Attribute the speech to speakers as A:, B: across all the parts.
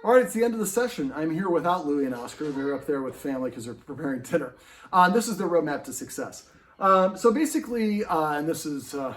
A: All right, it's the end of the session. I'm here without Louie and Oscar. They're up there with family because they're preparing dinner. This is the roadmap to success. So basically, and this is, I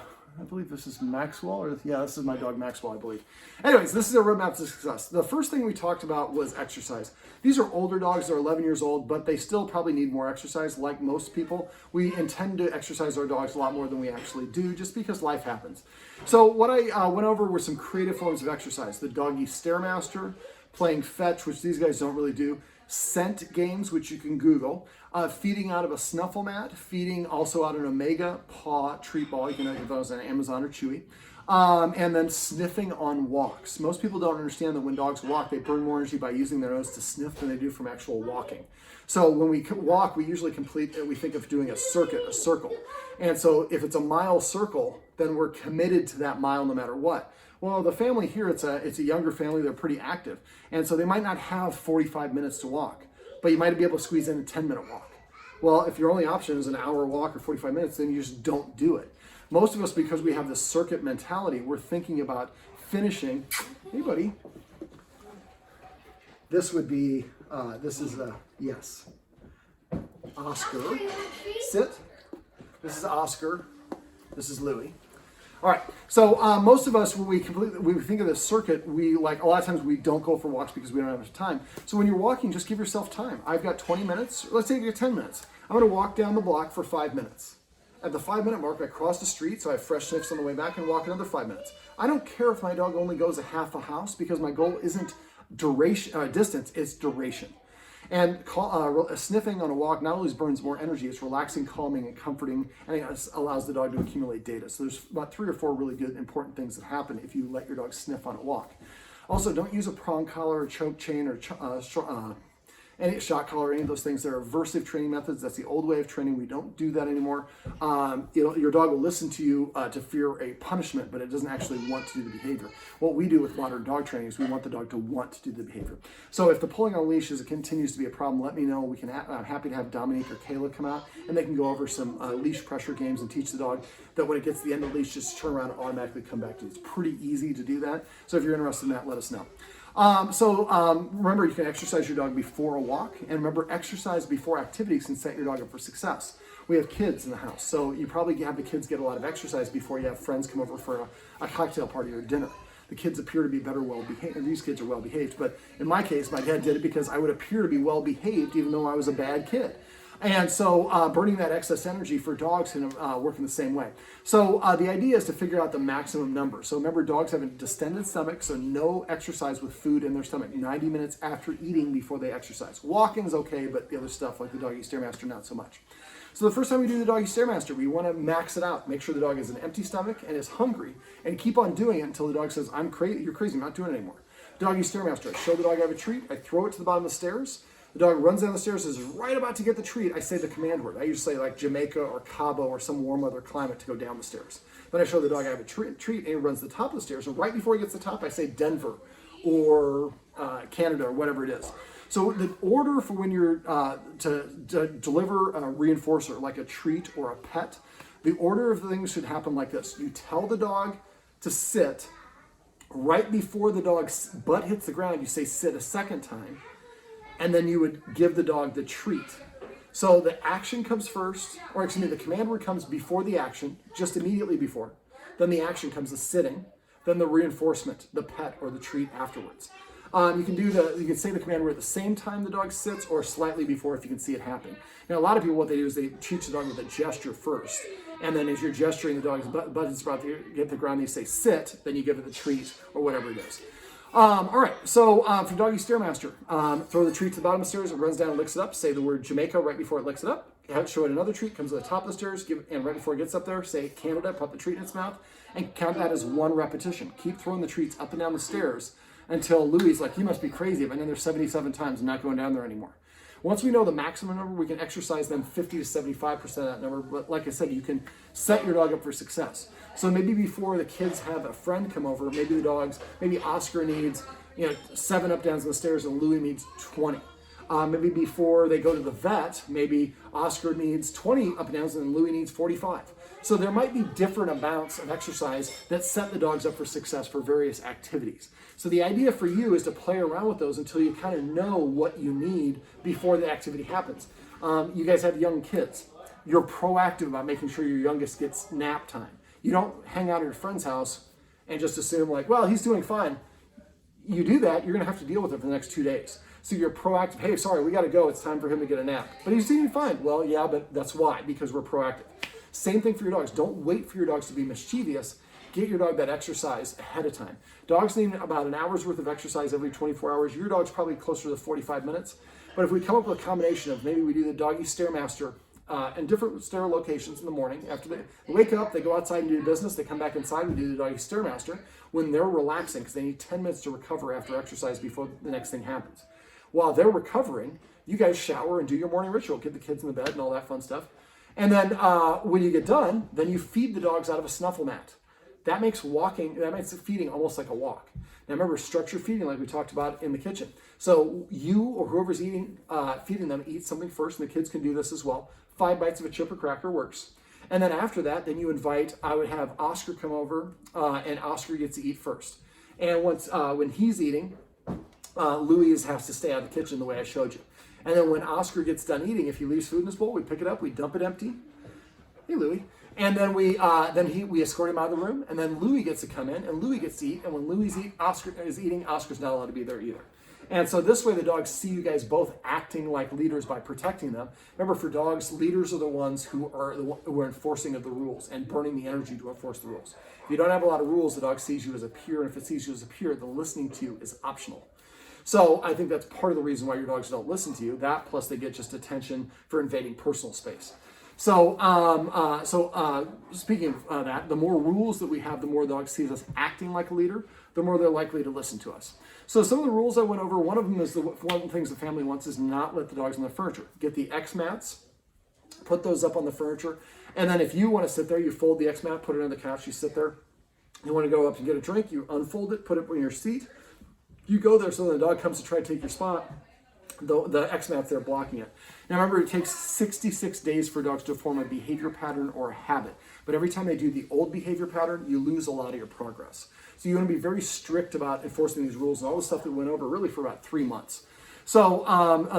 A: believe this is Maxwell, or yeah, this is my dog Maxwell, I believe. Anyways, this is a roadmap to success. The first thing we talked about was exercise. These are older dogs, they're 11 years old, but they still probably need more exercise. Like most people, we intend to exercise our dogs a lot more than we actually do, just because life happens. So what I went over were some creative forms of exercise. The Doggy Stairmaster, playing fetch, which these guys don't really do, scent games, which you can Google, feeding out of a snuffle mat, feeding also out an Omega paw treat ball, you can get those on Amazon or Chewy, and then sniffing on walks. Most people don't understand that when dogs walk, they burn more energy by using their nose to sniff than they do from actual walking. So when we walk, we usually we think of doing a circle. And so if it's a mile circle, then we're committed to that mile no matter what. Well, the family here, it's a younger family, they're pretty active. And so they might not have 45 minutes to walk, but you might be able to squeeze in a 10-minute walk. Well, if your only option is an hour walk or 45 minutes, then you just don't do it. Most of us, because we have this circuit mentality, we're thinking about finishing. Hey, buddy. This would be, this is yes. Oscar, sit. This is Oscar. This is Louie. All right, so most of us, when we think of this circuit, a lot of times we don't go for walks because we don't have enough time. So when you're walking, just give yourself time. I've got 20 minutes. Let's say you get 10 minutes. I'm going to walk down the block for 5 minutes. At the 5-minute mark, I cross the street, so I have fresh sniffs on the way back, and walk another 5 minutes. I don't care if my dog only goes a half a house because my goal isn't distance, it's duration. And sniffing on a walk not only burns more energy, it's relaxing, calming, and comforting, and it allows the dog to accumulate data. So there's about 3 or 4 really good, important things that happen if you let your dog sniff on a walk. Also, don't use a prong collar or choke chain or any shot collar, any of those things. They're aversive training methods. That's the old way of training. We don't do that anymore. Your dog will listen to you to fear a punishment, but it doesn't actually want to do the behavior. What we do with modern dog training is we want the dog to want to do the behavior. So if the pulling on leashes continues to be a problem, let me know. I'm happy to have Dominique or Kayla come out, and they can go over some leash pressure games and teach the dog that when it gets to the end of the leash, just turn around and automatically come back to it. It's pretty easy to do that. So if you're interested in that, let us know. Remember, you can exercise your dog before a walk, and remember, exercise before activities can set your dog up for success. We have kids in the house, so you probably have the kids get a lot of exercise before you have friends come over for a cocktail party or dinner. The kids appear to be better well-behaved, and these kids are well-behaved, but in my case, my dad did it because I would appear to be well-behaved even though I was a bad kid. And so burning that excess energy for dogs can work in the same way. So the idea is to figure out the maximum number. So remember, dogs have a distended stomach, so no exercise with food in their stomach 90 minutes after eating before they exercise. Walking is okay, but the other stuff like the Doggy Stairmaster, not so much. So the first time we do the Doggy Stairmaster, we want to max it out. Make sure the dog has an empty stomach and is hungry, and keep on doing it until the dog says, "I'm crazy, you're crazy, I'm not doing it anymore." Doggy Stairmaster, I show the dog I have a treat, I throw it to the bottom of the stairs. The dog runs down the stairs, is right about to get the treat. I say the command word. I usually say like Jamaica or Cabo or some warm weather climate to go down the stairs. Then I show the dog I have a treat, and he runs to the top of the stairs. And right before he gets to the top, I say Denver or Canada or whatever it is. So the order for when you're to deliver a reinforcer, like a treat or a pet, the order of things should happen like this. You tell the dog to sit. Right before the dog's butt hits the ground, you say sit a second time. And then you would give the dog the treat. So the action comes first, or excuse me, the command word comes before the action, just immediately before. Then the action comes the sitting, then the reinforcement, the pet or the treat afterwards. You can say the command word at the same time the dog sits or slightly before if you can see it happen. Now a lot of people, what they do is they teach the dog with a gesture first. And then as you're gesturing, the dog's butt is about to get the ground, you say sit, then you give it the treat or whatever it is. All right, so for Doggy Stairmaster, throw the treat to the bottom of the stairs, it runs down and licks it up, say the word Jamaica right before it licks it up, show it another treat, comes to the top of the stairs, and right before it gets up there, say Canada, put the treat in its mouth, and count that as 1 repetition. Keep throwing the treats up and down the stairs until Louie's like, you must be crazy, I've been in there 77 times and not going down there anymore. Once we know the maximum number, we can exercise them 50 to 75% of that number. But like I said, you can set your dog up for success. So maybe before the kids have a friend come over, maybe Oscar needs 7 up downs on the stairs and Louie needs 20. Maybe before they go to the vet, maybe Oscar needs 20 up and downs and Louie needs 45. So there might be different amounts of exercise that set the dogs up for success for various activities. So the idea for you is to play around with those until you kind of know what you need before the activity happens. You guys have young kids. You're proactive about making sure your youngest gets nap time. You don't hang out at your friend's house and just assume like, well, he's doing fine. You do that, you're gonna have to deal with it for the next 2 days. So you're proactive, hey, sorry, we gotta go, it's time for him to get a nap. But he's doing fine. Well, yeah, but that's why, because we're proactive. Same thing for your dogs. Don't wait for your dogs to be mischievous. Get your dog that exercise ahead of time. Dogs need about an hour's worth of exercise every 24 hours. Your dog's probably closer to 45 minutes. But if we come up with a combination of maybe we do the Doggy Stairmaster in different stair locations in the morning. After they wake up, they go outside and do business. They come back inside, we do the Doggy Stairmaster when they're relaxing because they need 10 minutes to recover after exercise before the next thing happens. While they're recovering, you guys shower and do your morning ritual, get the kids in the bed and all that fun stuff. And then when you get done, then you feed the dogs out of a snuffle mat. That makes feeding almost like a walk. Now remember, structured feeding like we talked about in the kitchen. So you or whoever's feeding them, eat something first, and the kids can do this as well. 5 bites of a chip or cracker works. And then after that, then you invite, I would have Oscar come over, and Oscar gets to eat first. And once when he's eating, Louie has to stay out of the kitchen the way I showed you. And then when Oscar gets done eating, if he leaves food in his bowl, we pick it up, we dump it empty. Hey, Louie. And then we escort him out of the room, and then Louie gets to come in, and Louie gets to eat. And when Oscar is eating, Oscar's not allowed to be there either. And so this way the dogs see you guys both acting like leaders by protecting them. Remember, for dogs, leaders are the ones who are enforcing of the rules and burning the energy to enforce the rules. If you don't have a lot of rules, the dog sees you as a peer, and if it sees you as a peer, the listening to you is optional. So I think that's part of the reason why your dogs don't listen to you. That plus they get just attention for invading personal space. So speaking of that, the more rules that we have, the more the dog sees us acting like a leader, the more they're likely to listen to us. So some of the rules I went over, one of them is one of the things the family wants is not let the dogs on the furniture. Get the X mats, put those up on the furniture, and then if you want to sit there, you fold the X mat, put it on the couch, you sit there. You want to go up to get a drink, you unfold it, put it on your seat. You go there so when the dog comes to try to take your spot, the X mat's there blocking it. Now remember, it takes 66 days for dogs to form a behavior pattern or a habit. But every time they do the old behavior pattern, you lose a lot of your progress. So you want to be very strict about enforcing these rules and all the stuff that we went over really for about 3 months. So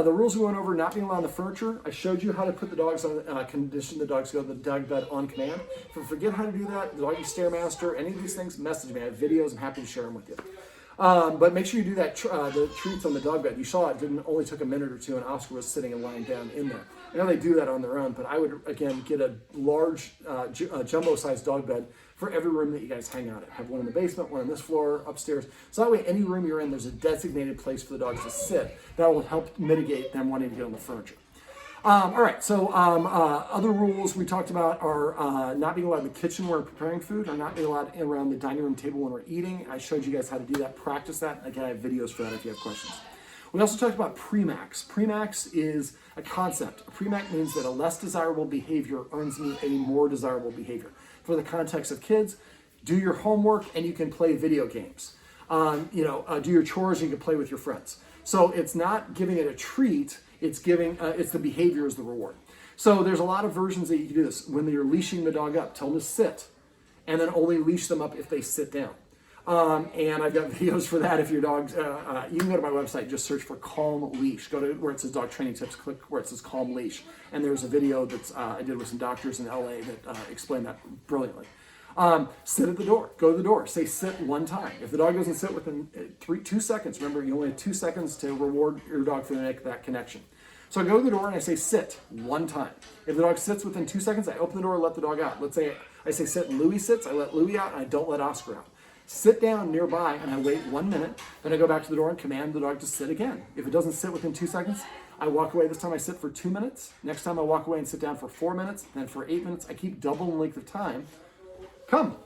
A: the rules we went over, not being allowed on the furniture, I showed you how to put the dogs on, condition the dogs to go to the dog bed on command. If you forget how to do that, the Doggy Stairmaster, any of these things, message me. I have videos, I'm happy to share them with you. But make sure you do that, the treats on the dog bed. You saw it only took a minute or two, and Oscar was sitting and lying down in there. I know they do that on their own, but I would, again, get a large jumbo-sized dog bed for every room that you guys hang out in. Have one in the basement, one on this floor, upstairs. So that way, any room you're in, there's a designated place for the dogs to sit. That will help mitigate them wanting to get on the furniture. All right, so other rules we talked about are not being allowed in the kitchen when we're preparing food, or not being allowed around the dining room table when we're eating. I showed you guys how to do that, practice that. Again, I have videos for that if you have questions. We also talked about premax. Premax is a concept. A premax means that a less desirable behavior earns me a more desirable behavior. For the context of kids, do your homework and you can play video games. Do your chores and you can play with your friends. So it's not giving it a treat, it's the behavior as the reward. So there's a lot of versions that you can do this. When you're leashing the dog up, tell them to sit, and then only leash them up if they sit down. And I've got videos for that. If your dog's, you can go to my website, just search for Calm Leash. Go to where it says Dog Training Tips, click where it says Calm Leash. And there's a video that I did with some doctors in LA that explain that brilliantly. Sit at the door, go to the door, say sit one time. If the dog doesn't sit within 2 seconds, remember you only have 2 seconds to reward your dog for make that connection. So I go to the door and I say sit one time. If the dog sits within 2 seconds, I open the door and let the dog out. Let's say I say sit and Louie sits, I let Louie out and I don't let Oscar out. Sit down nearby and I wait 1 minute, then I go back to the door and command the dog to sit again. If it doesn't sit within 2 seconds, I walk away. This time I sit for 2 minutes. Next time I walk away and sit down for 4 minutes, then for 8 minutes. I keep double the length of time. Come.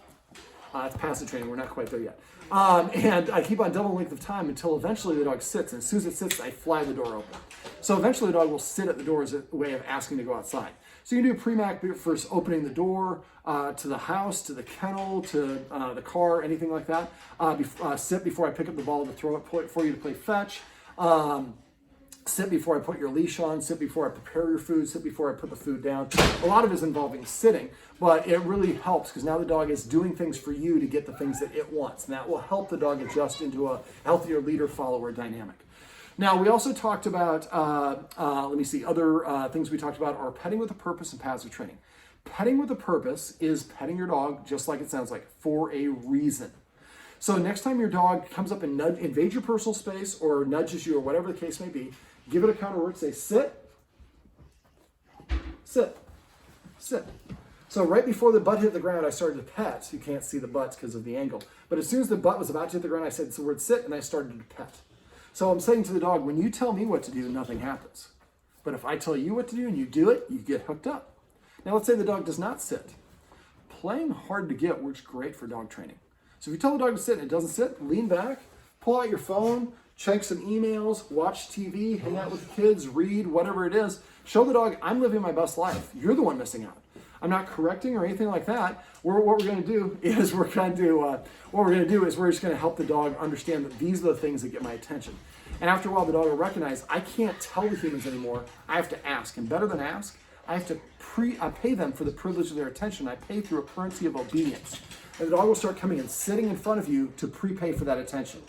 A: It's passive training. We're not quite there yet. And I keep on double length of time until eventually the dog sits. And as soon as it sits, I fly the door open. So eventually the dog will sit at the door as a way of asking to go outside. So you can do a pre-mac first, opening the door to the house, to the kennel, to the car, anything like that. Sit before I pick up the ball to throw it for you to play fetch. sit before I put your leash on, sit before I prepare your food, sit before I put the food down. A lot of it is involving sitting, but it really helps because now the dog is doing things for you to get the things that it wants. And that will help the dog adjust into a healthier leader-follower dynamic. Now, we also talked about, other things we talked about are petting with a purpose and passive training. Petting with a purpose is petting your dog, just like it sounds like, for a reason. So next time your dog comes up and invades your personal space or nudges you or whatever the case may be, give it a counter word, say sit, sit, sit. So right before the butt hit the ground, I started to pet. You can't see the butts because of the angle. But as soon as the butt was about to hit the ground, I said the word sit, and I started to pet. So I'm saying to the dog, when you tell me what to do, nothing happens. But if I tell you what to do and you do it, you get hooked up. Now let's say the dog does not sit. Playing hard to get works great for dog training. So if you tell the dog to sit and it doesn't sit, lean back, pull out your phone, check some emails, watch TV, hang out with the kids, read, whatever it is. Show the dog, I'm living my best life. You're the one missing out. I'm not correcting or anything like that. What we're going to do is we're just going to help the dog understand that these are the things that get my attention. And after a while, the dog will recognize I can't tell the humans anymore. I have to ask, and better than ask, I have to pay them for the privilege of their attention. I pay through a currency of obedience. And the dog will start coming and sitting in front of you to prepay for that attention.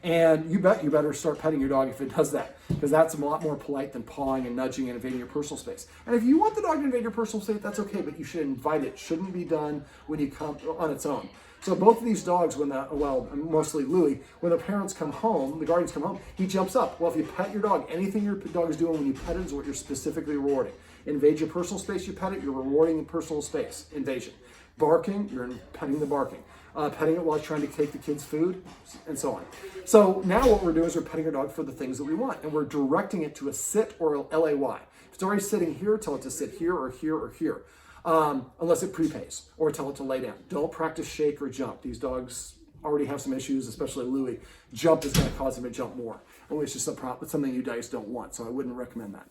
A: And you better start petting your dog if it does that, because that's a lot more polite than pawing and nudging and invading your personal space. And if you want the dog to invade your personal space, that's okay, but you should invite it. It shouldn't be done when you come on its own. So both of these dogs, mostly Louie, when the parents come home, the guardians come home, he jumps up. Well, if you pet your dog, anything your dog is doing when you pet it is what you're specifically rewarding. Invade your personal space, you pet it, you're rewarding the personal space invasion. Barking, you're petting the barking. Petting it while it's trying to take the kids' food, and so on. So now what we're doing is we're petting our dog for the things that we want, and we're directing it to a sit or a LAY. If it's already sitting here, tell it to sit here or here or here, unless it prepays, or tell it to lay down. Don't practice shake or jump. These dogs already have some issues, especially Louie. Jump is going to cause him to jump more. It's just something you guys don't want, so I wouldn't recommend that.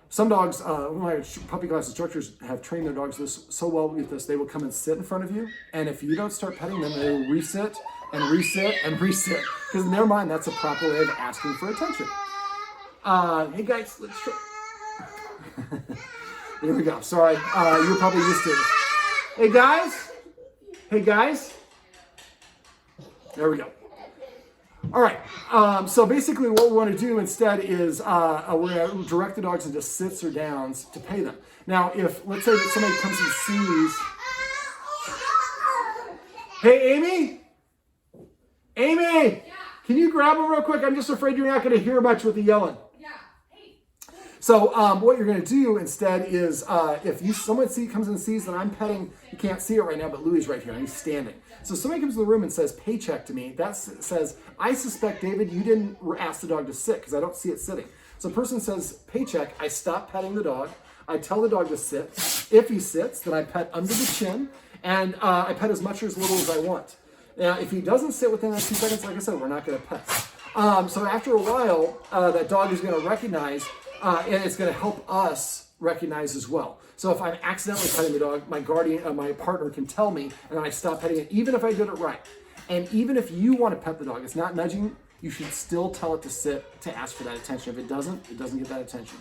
A: Some dogs, my puppy class instructors have trained their dogs so well with this, they will come and sit in front of you, and if you don't start petting them, they will resit and resit and resit, because in their mind, that's a proper way of asking for attention. Hey guys, let's try. There we go. Sorry, you're probably used to it. Hey guys. There we go. All right, so basically what we want to do instead is we're going to direct the dogs into sits or downs to pay them. Now, if, let's say that somebody comes and sees... Hey, Amy? Amy! Yeah. Can you grab him real quick? I'm just afraid you're not going to hear much with the yelling. Yeah. Hey. So what you're going to do instead is if someone comes and sees that I'm petting, you can't see it right now, but Louie's right here, and he's standing. So somebody comes to the room and says, paycheck to me. That says, I suspect, David, you didn't ask the dog to sit because I don't see it sitting. So a person says, paycheck, I stop petting the dog. I tell the dog to sit. If he sits, then I pet under the chin, and I pet as much or as little as I want. Now, if he doesn't sit within that 2 seconds, like I said, we're not going to pet. So after a while, that dog is going to recognize, and it's going to help us recognize as well. So if I'm accidentally petting the dog, my guardian, my partner can tell me, and then I stop petting it, even if I did it right. And even if you want to pet the dog, it's not nudging, you should still tell it to sit to ask for that attention. If it doesn't get that attention.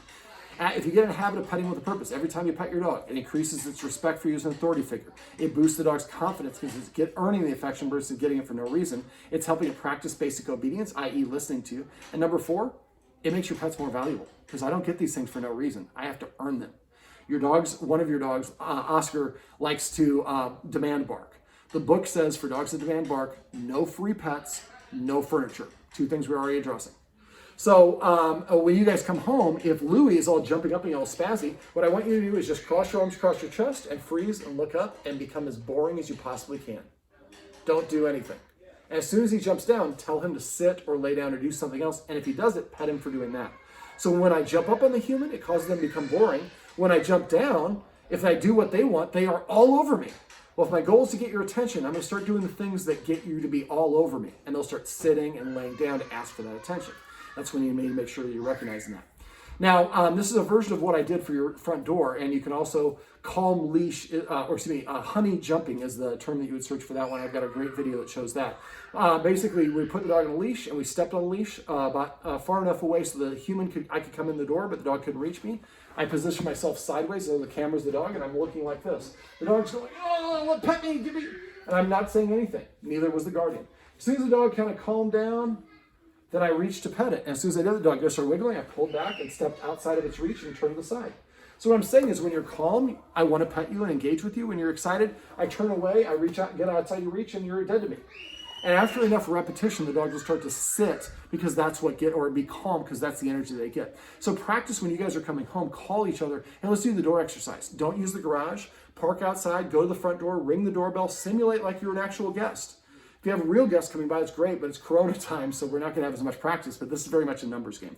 A: If you get in a habit of petting with a purpose, every time you pet your dog, it increases its respect for you as an authority figure. It boosts the dog's confidence because it's earning the affection versus getting it for no reason. It's helping it practice basic obedience, i.e. listening to you. And number 4, it makes your pets more valuable because I don't get these things for no reason. I have to earn them. One of your dogs, Oscar, likes to demand bark. The book says for dogs that demand bark, no free pets, no furniture. 2 things we're already addressing. So when you guys come home, if Louie is all jumping up and all spazzy, what I want you to do is just cross your arms across your chest and freeze and look up and become as boring as you possibly can. Don't do anything. And as soon as he jumps down, tell him to sit or lay down or do something else. And if he does it, pet him for doing that. So when I jump up on the human, it causes them to become boring. When I jump down, if I do what they want, they are all over me. Well, if my goal is to get your attention, I'm going to start doing the things that get you to be all over me. And they'll start sitting and laying down to ask for that attention. That's when you need to make sure that you're recognizing that. Now, this is a version of what I did for your front door, and you can also calm leash, honey jumping is the term that you would search for that one. I've got a great video that shows that. Basically, we put the dog on a leash, and we stepped on a leash about far enough away so I could come in the door, but the dog couldn't reach me. I position myself sideways so the camera's the dog, and I'm looking like this. The dog's going, oh, pet me, give me. And I'm not saying anything. Neither was the guardian. As soon as the dog kind of calmed down, then I reached to pet it. And as soon as I did, the dog just started wiggling. I pulled back and stepped outside of its reach and turned to the side. So what I'm saying is when you're calm, I want to pet you and engage with you. When you're excited, I turn away, I reach out, get outside your reach, and you're dead to me. And after enough repetition, the dog will start to sit because that's what or be calm because that's the energy they get. So practice when you guys are coming home, call each other, and let's do the door exercise. Don't use the garage, park outside, go to the front door, ring the doorbell, simulate like you're an actual guest. If you have a real guest coming by, it's great, but it's Corona time, so we're not going to have as much practice, but this is very much a numbers game.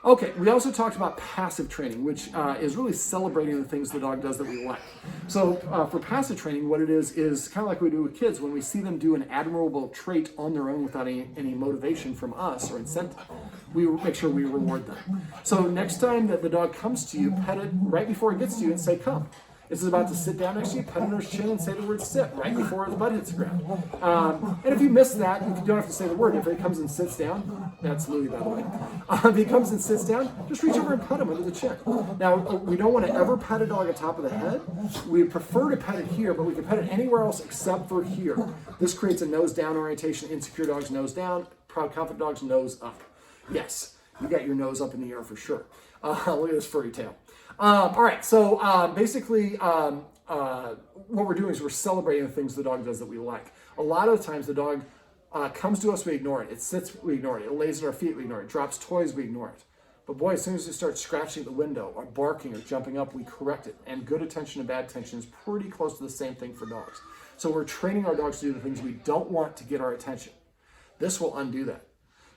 A: Okay, we also talked about passive training, which is really celebrating the things the dog does that we like. So for passive training, what it is kind of like we do with kids. When we see them do an admirable trait on their own without any motivation from us or incentive, we make sure we reward them. So next time that the dog comes to you, pet it right before it gets to you and say, come. This is about to sit down next to you, pet under his chin, and say the word sit right before his butt hits the ground. And if you miss that, you don't have to say the word. If he comes and sits down, that's Louie, by the way. If he comes and sits down, just reach over and pet him under the chin. Now, we don't want to ever pet a dog on top of the head. We prefer to pet it here, but we can pet it anywhere else except for here. This creates a nose down orientation. Insecure dogs nose down. Proud, confident dogs nose up. Yes, you got your nose up in the air for sure. Look at this furry tail. All right, so basically what we're doing is we're celebrating the things the dog does that we like. A lot of the times the dog comes to us, we ignore it. It sits, we ignore it. It lays at our feet, we ignore it. It drops toys, we ignore it. But boy, as soon as it starts scratching at the window or barking or jumping up, we correct it. And good attention and bad attention is pretty close to the same thing for dogs. So we're training our dogs to do the things we don't want to get our attention. This will undo that.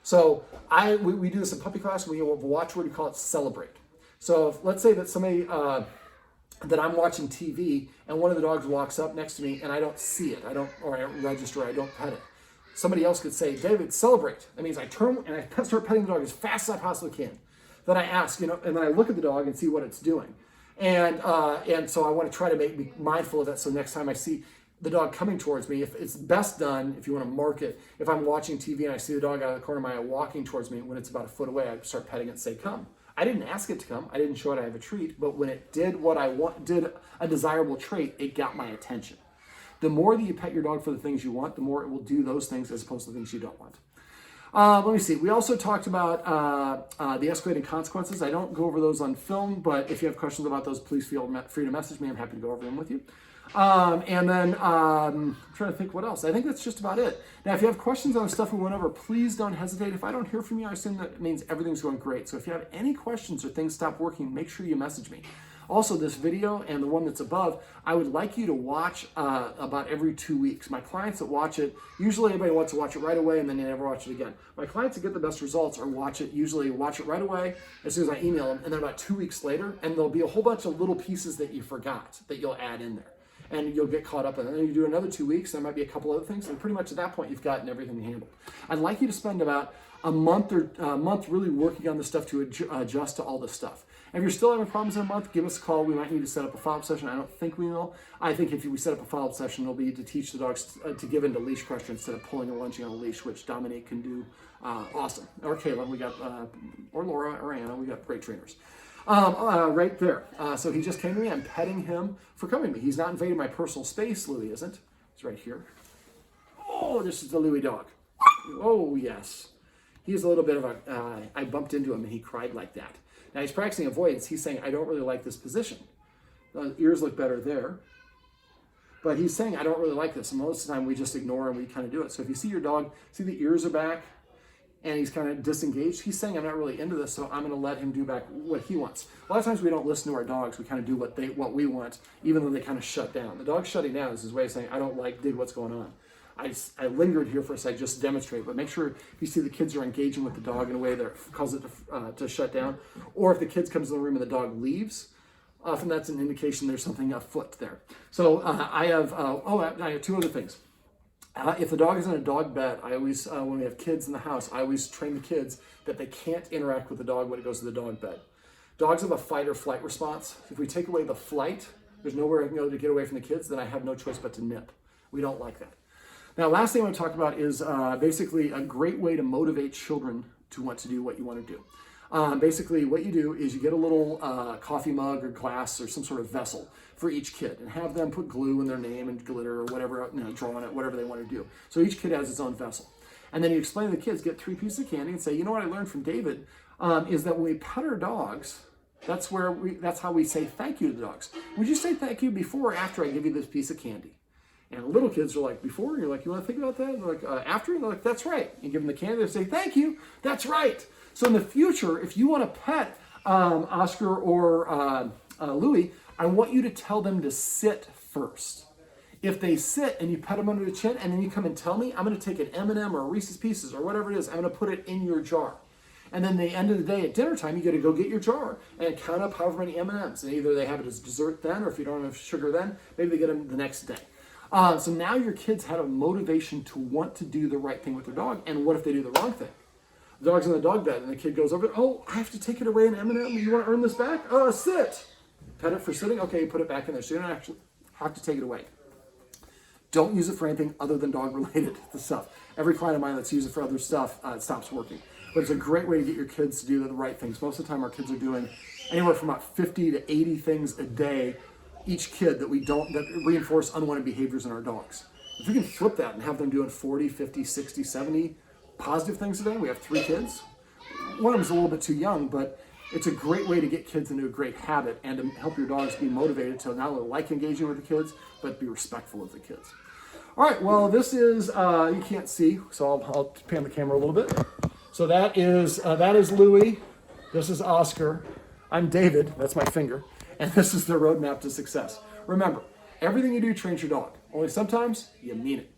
A: So we do this in puppy class. We have a watchword, we call it celebrate. So let's say that somebody, that I'm watching TV and one of the dogs walks up next to me and I don't see it, I don't register, I don't pet it. Somebody else could say, David, celebrate. That means I turn and I start petting the dog as fast as I possibly can. Then I ask, and then I look at the dog and see what it's doing. And so I want to try to be mindful of that. So next time I see the dog coming towards me, if it's best done, if you want to mark it, if I'm watching TV and I see the dog out of the corner of my eye walking towards me, when it's about a foot away, I start petting it and say, come. I didn't ask it to come. I didn't show it I have a treat, but when it did what I want, did a desirable trait, it got my attention. The more that you pet your dog for the things you want, the more it will do those things as opposed to the things you don't want. Let me see. We also talked about the escalating consequences. I don't go over those on film, but if you have questions about those, please feel free to message me. I'm happy to go over them with you. And then I'm trying to think what else. I think that's just about it. Now, if you have questions on the stuff we went over, please don't hesitate. If I don't hear from you, I assume that means everything's going great. So if you have any questions or things stop working, make sure you message me. Also, this video and the one that's above, I would like you to watch about every 2 weeks. My clients that watch it, usually everybody wants to watch it right away and then they never watch it again. My clients that get the best results are usually watch it right away as soon as I email them, and then about 2 weeks later, and there'll be a whole bunch of little pieces that you forgot that you'll add in there. And you'll get caught up in it. And then you do another 2 weeks, there might be a couple other things, and pretty much at that point you've gotten everything handled. I'd like you to spend about a month really working on this stuff to adjust to all this stuff. If you're still having problems in a month, give us a call. We might need to set up a follow-up session. I don't think we will. I think if we set up a follow-up session, it'll be to teach the dogs to give into leash pressure instead of pulling and lunging on a leash, which Dominique can do awesome. Or Kayla, we got, or Laura, or Anna, we got great trainers. Right there. So he just came to me. I'm petting him for coming to me. He's not invading my personal space. Louie isn't. He's right here. Oh, this is the Louie dog. Oh, yes. He's a little bit of I bumped into him and he cried like that. Now he's practicing avoidance. He's saying, I don't really like this position. The ears look better there. But he's saying, I don't really like this. And most of the time we just ignore and we kind of do it. So if you see your dog, see the ears are back, and he's kind of disengaged, he's saying, I'm not really into this, so I'm going to let him do back what he wants. A lot of times we don't listen to our dogs. We kind of do what we want, even though they kind of shut down. The dog shutting down is his way of saying, I don't dig what's going on. I lingered here for a second just to demonstrate, but make sure if you see the kids are engaging with the dog in a way that causes it to shut down, or if the kids comes in the room and the dog leaves, often that's an indication there's something afoot there. So I have 2 other things. If the dog is in a dog bed, I always, when we have kids in the house, I always train the kids that they can't interact with the dog when it goes to the dog bed. Dogs have a fight or flight response. If we take away the flight, there's nowhere I can go to get away from the kids, then I have no choice but to nip. We don't like that. Now, last thing I want to talk about is basically a great way to motivate children to want to do what you want to do. Basically, what you do is you get a little coffee mug or glass or some sort of vessel for each kid and have them put glue in their name and glitter or whatever, draw on it, whatever they want to do. So each kid has its own vessel. And then you explain to the kids, get 3 pieces of candy and say, you know what I learned from David is that when we pet our dogs, that's how we say thank you to the dogs. Would you say thank you before or after I give you this piece of candy? And the little kids are like, before? And you're like, you want to think about that? And they're like, after? And they're like, that's right. You give them the candy, they say, thank you, that's right. So in the future, if you want to pet Oscar or Louie, I want you to tell them to sit first. If they sit and you pet them under the chin and then you come and tell me, I'm going to take an M&M or a Reese's Pieces or whatever it is, I'm going to put it in your jar. And then the end of the day at dinner time, you got to go get your jar and count up however many M&Ms. And either they have it as dessert then, or if you don't have sugar then, maybe they get them the next day. So now your kids have a motivation to want to do the right thing with their dog. And what if they do the wrong thing? The dog's in the dog bed and the kid goes over, oh, I have to take it away an M&M. You want to earn this back? Sit. Pet it for sitting. Okay, you put it back in there. So you don't actually have to take it away. Don't use it for anything other than dog-related stuff. Every client of mine that's used it for other stuff, it stops working. But it's a great way to get your kids to do the right things. Most of the time, our kids are doing anywhere from about 50 to 80 things a day, each kid, that reinforce unwanted behaviors in our dogs. If we can flip that and have them doing 40, 50, 60, 70 positive things a day, we have 3 kids. One of them's a little bit too young, but it's a great way to get kids into a great habit and to help your dogs be motivated to not only like engaging with the kids, but be respectful of the kids. All right, well, this is, you can't see, so I'll pan the camera a little bit. So that is Louie, this is Oscar, I'm David, that's my finger, and this is the roadmap to success. Remember, everything you do trains your dog, only sometimes you mean it.